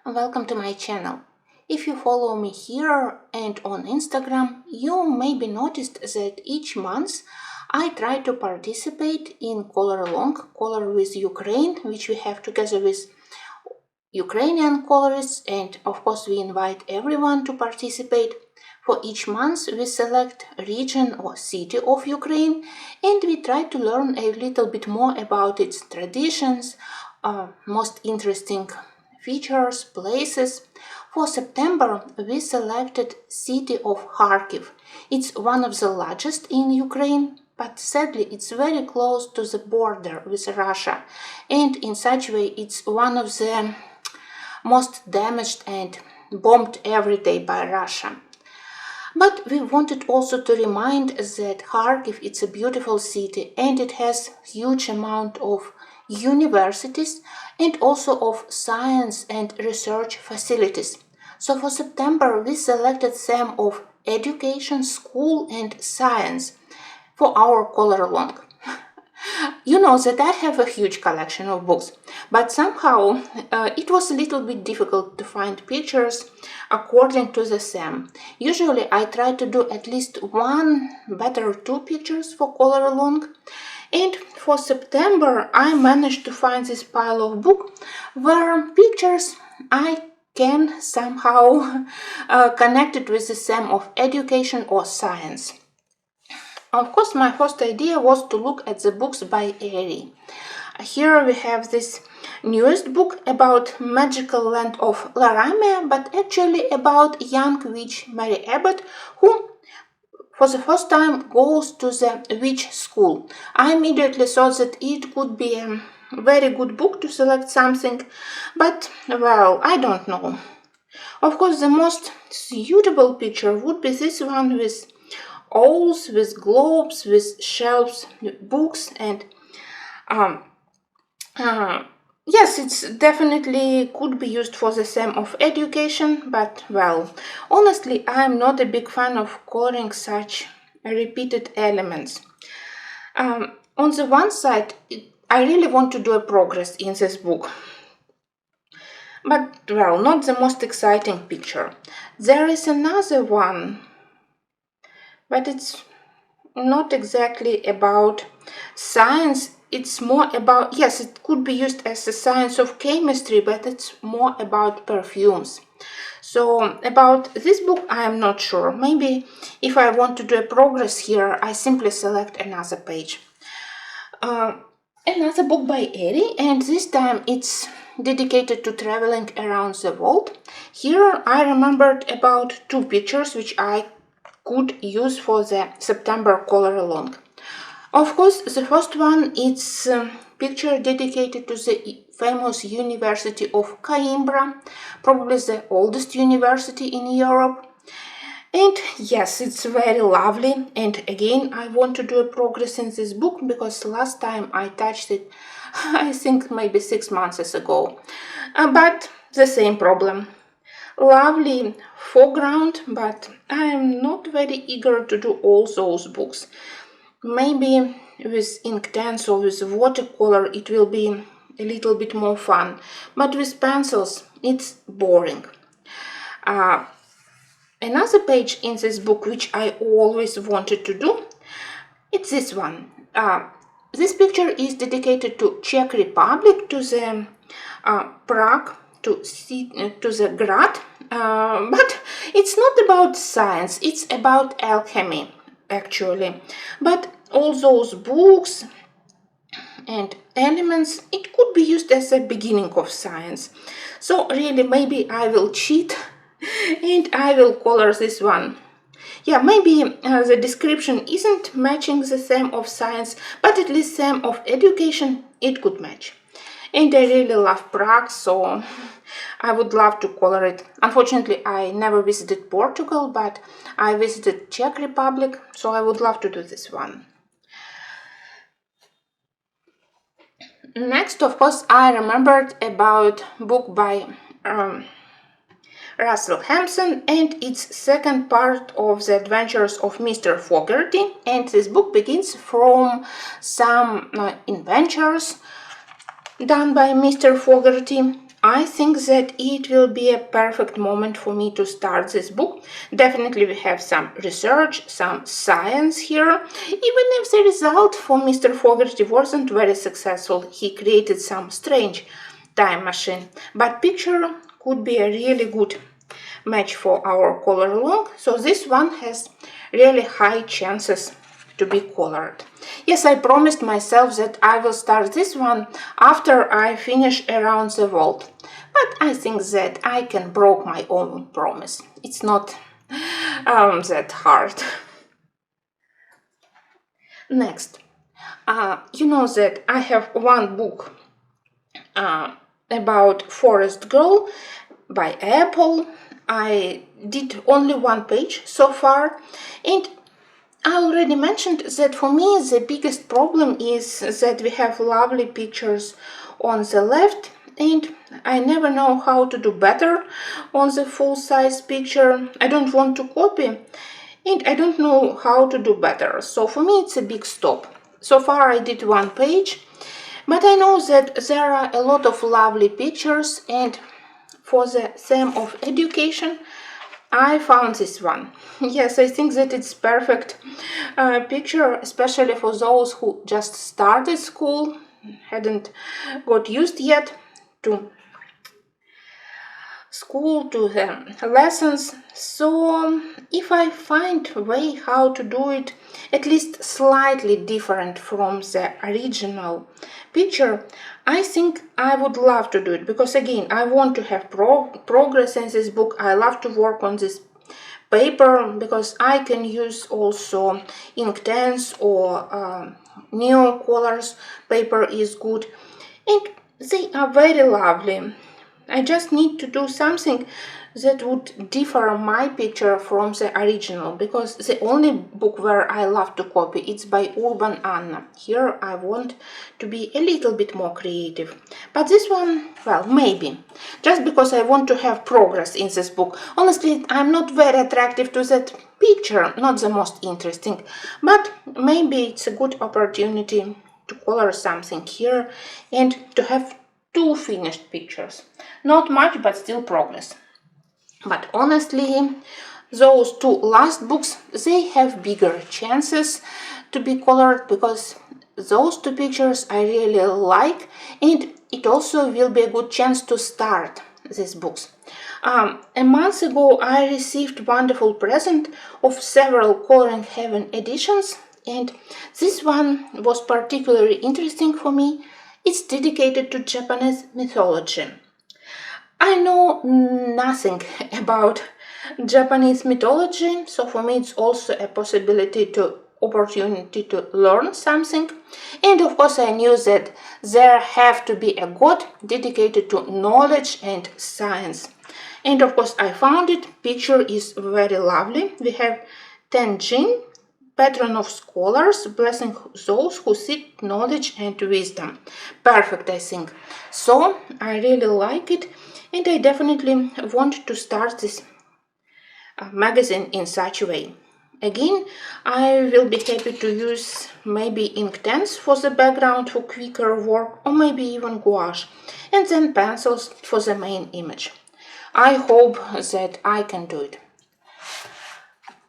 Welcome to my channel. If you follow me here and on Instagram, you maybe noticed that each month I try to participate in Kolorowanka, Color with Ukraine, which we have together with Ukrainian colorists, and of course we invite everyone to participate. For each month we select a region or city of Ukraine and we try to learn a little bit more about its traditions, most interesting features, places. For September we selected city of Kharkiv. It's one of the largest in Ukraine, but sadly it's very close to the border with Russia, and in such way it's one of the most damaged and bombed every day by Russia. But we wanted also to remind that Kharkiv is a beautiful city and it has huge amount of universities and also of science and research facilities. So for September we selected theme of education, school and science for our Kolorowanka. You know that I have a huge collection of books, but somehow it was a little bit difficult to find pictures according to the theme. Usually I try to do at least one, better two pictures for Kolorowanka, and for September I managed to find this pile of books where pictures I can somehow connect it with the theme of education or science. Of course, my first idea was to look at the books by Eriy. Here we have this newest book about magical land of Laramia, but actually about young witch Mary Abbott, who for the first time goes to the witch school. I immediately thought that it could be a very good book to select something, but well, I don't know. Of course, the most suitable picture would be this one with owls, with globes, with shelves, books, and yes, it's definitely could be used for the theme of education, but well, honestly, I'm not a big fan of coloring such repeated elements. On the one side, I really want to do a progress in this book, but well, not the most exciting picture. There is another one, but it's not exactly about science. It's more about, yes, it could be used as a science of chemistry, but it's more about perfumes. So about this book I am not sure. Maybe if I want to do a progress here, I simply select another page. Another book by Eriy, and this time it's dedicated to traveling around the world. Here I remembered about two pictures which I could use for the September Kolorowanka. Of course, the first one is a picture dedicated to the famous University of Coimbra, probably the oldest university in Europe. And yes, it's very lovely, and again I want to do a progress in this book because last time I touched it, I think maybe 6 months ago, but the same problem. Lovely foreground, but I am not very eager to do all those books. Maybe with Inktense or with watercolor it will be a little bit more fun, but with pencils it's boring. Another page in this book which I always wanted to do, it's this one. This picture is dedicated to Czech Republic, to the Prague, to the Grad, but it's not about science, it's about alchemy actually. But all those books and elements, it could be used as a beginning of science. So really maybe I will cheat and I will color this one. Yeah, maybe the description isn't matching the theme of science, but at least theme of education it could match. And I really love Prague, so I would love to color it. Unfortunately, I never visited Portugal, but I visited Czech Republic, so I would love to do this one. Next, of course, I remembered about a book by Russell Hampson, and its second part of the adventures of Mr. Fogerty. And this book begins from some adventures done by Mr. Fogerty. I think that it will be a perfect moment for me to start this book. Definitely we have some research, some science here. Even if the result for Mr. Fogerty wasn't very successful, he created some strange time machine. But picture could be a really good match for our color along. So this one has really high chances to be colored. Yes, I promised myself that I will start this one after I finish Around the World. But I think that I can break my own promise. It's not that hard. Next, you know that I have one book about Forest Girl by Apple. I did only one page so far, and I already mentioned that for me the biggest problem is that we have lovely pictures on the left, and I never know how to do better on the full-size picture. I don't want to copy, and I don't know how to do better. So for me it's a big stop. So far I did one page, but I know that there are a lot of lovely pictures, and for the theme of education I found this one. Yes, I think that it's perfect picture, especially for those who just started school, hadn't got used yet to school, to the lessons. So if I find a way how to do it at least slightly different from the original picture, I think I would love to do it, because again I want to have progress in this book. I love to work on this paper because I can use also Inktense or Neo Colors paper is good, and they are very lovely. I just need to do something that would differ my picture from the original, because the only book where I love to copy it's by Urban Anna. Here I want to be a little bit more creative. But this one, well, maybe. Just because I want to have progress in this book. Honestly, I'm not very attractive to that picture, not the most interesting. But maybe it's a good opportunity to color something here and to have two finished pictures. Not much, but still progress. But honestly, those two last books, they have bigger chances to be colored, because those two pictures I really like, and it also will be a good chance to start these books. A month ago I received wonderful present of several Coloring Heaven editions, and this one was particularly interesting for me. It's dedicated to Japanese mythology. I know nothing about Japanese mythology, so for me it's also a opportunity to learn something. And of course I knew that there have to be a god dedicated to knowledge and science. And of course I found it. Picture is very lovely. We have Tenjin, patron of scholars, blessing those who seek knowledge and wisdom. Perfect, I think. So I really like it, and I definitely want to start this magazine in such a way. Again, I will be happy to use maybe Inktense for the background for quicker work, or maybe even gouache, and then pencils for the main image. I hope that I can do it.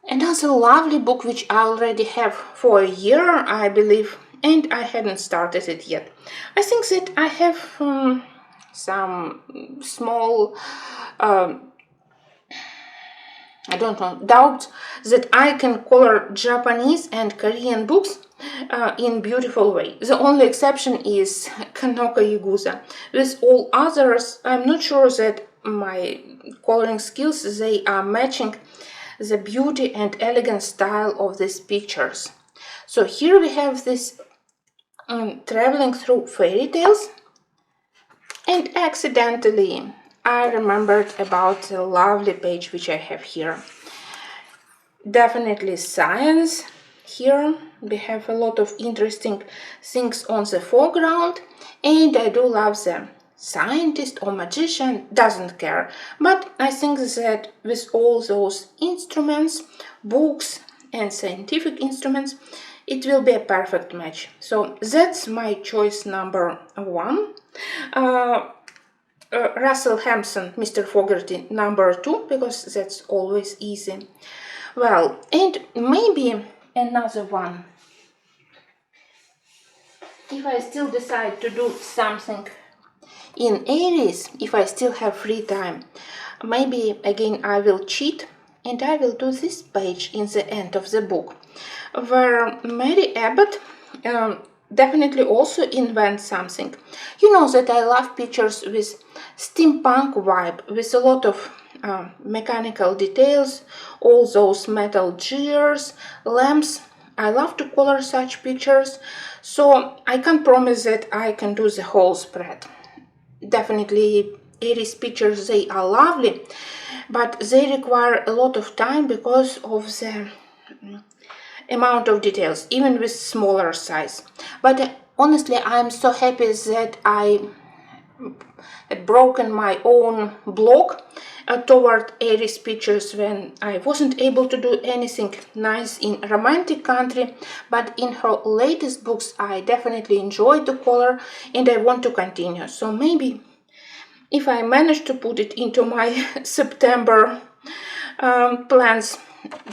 Another lovely book which I already have for a year, I believe, and I hadn't started it yet. I think that I have some small, I don't know, doubts that I can color Japanese and Korean books in beautiful way. The only exception is Kanoka Yagusa. With all others, I'm not sure that my coloring skills, they are matching the beauty and elegant style of these pictures. So here we have this traveling through fairy tales, and accidentally I remembered about the lovely page which I have here. Definitely science. Here we have a lot of interesting things on the foreground, and I do love them. Scientist or magician, doesn't care, but I think that with all those instruments, books and scientific instruments, it will be a perfect match. So that's my choice number one. Russell Hampson, Mr. Fogerty, number 2, because that's always easy. Well, and maybe another one. If I still decide to do something in Eriy, if I still have free time, maybe again I will cheat and I will do this page in the end of the book, where Mary Abbott definitely also invents something. You know that I love pictures with steampunk vibe, with a lot of mechanical details, all those metal gears, lamps. I love to color such pictures, so I can't promise that I can do the whole spread. Definitely Eriy's pictures, they are lovely, but they require a lot of time because of the amount of details, even with smaller size. But honestly, I'm so happy that I had broken my own block toward Eriy's pictures when I wasn't able to do anything nice in romantic country, but in her latest books I definitely enjoyed the color and I want to continue. So maybe if I manage to put it into my September plans,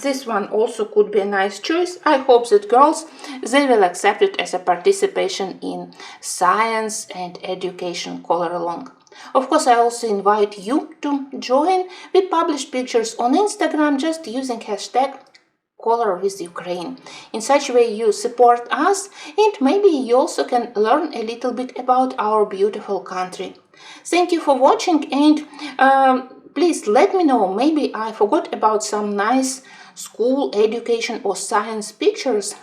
this one also could be a nice choice. I hope that girls, they will accept it as a participation in science and education color along. Of course, I also invite you to join. We publish pictures on Instagram just using hashtag Color with Ukraine. In such a way you support us and maybe you also can learn a little bit about our beautiful country. Thank you for watching and please let me know, maybe I forgot about some nice school, education or science pictures.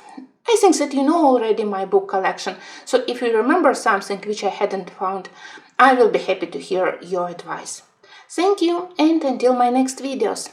I think that you know already my book collection, so if you remember something which I hadn't found, I will be happy to hear your advice. Thank you and until my next videos.